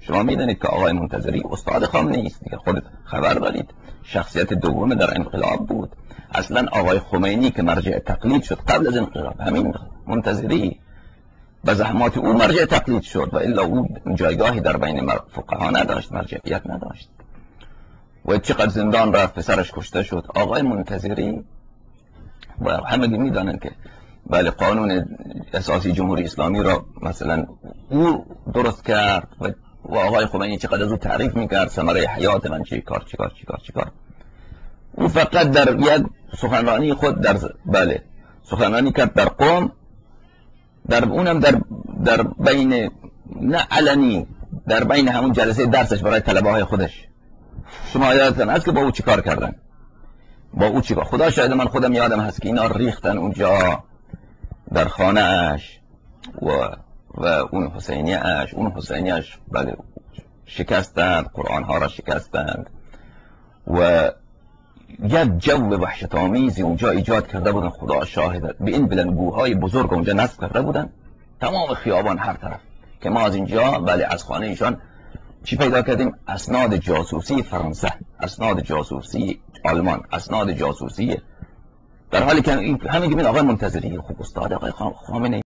شما میدونید که آقای منتظری استاد خامنه‌ای است دیگه، خودت خبر دارید، شخصیت دوم در انقلاب بود. اصلا آقای خمینی که مرجع تقلید شد قبل از انقلاب همین منتظری به زحمات او مرجع تقلید شد، و الا او جایگاهی در بین فقها نداشت، مرجعیت نداشت. و چقدر زندان رفت، پسرش کشته شد. آقای منتظری و همه میدانند که بله قانون اساسی جمهوری اسلامی را مثلا او درست کرد و آقای خمینی چقدر از او تعریف میکرد، ثمره حیات من چی کار. او فقط در یک سخنرانی خود بله سخنرانی کرد در قم، در اونم در بین نه علنی، در بین همون جلسه درسش برای طلبه های خودش. شما یادتون هست که با او چیکار کردن؟ با او چیکار؟ خدا شاید من خودم یادم هست که اینا ریختن اونجا در خانه اش و اون حسینی اش بله شکستند، قرآن ها را شکستند و یک جو وحشت آمیزی اونجا ایجاد کرده بودن. خدا شاهد، به این بلندگوهای بزرگ اونجا نصب کرده بودن، تمام خیابان هر طرف، که ما از اینجا بله از خانه ایشان چی پیدا کردیم؟ اسناد جاسوسی فرانسه، اسناد جاسوسی آلمان، اسناد جاسوسی، در حالی که همین که آقای منتظری خوب استاد آقای خامنه‌ای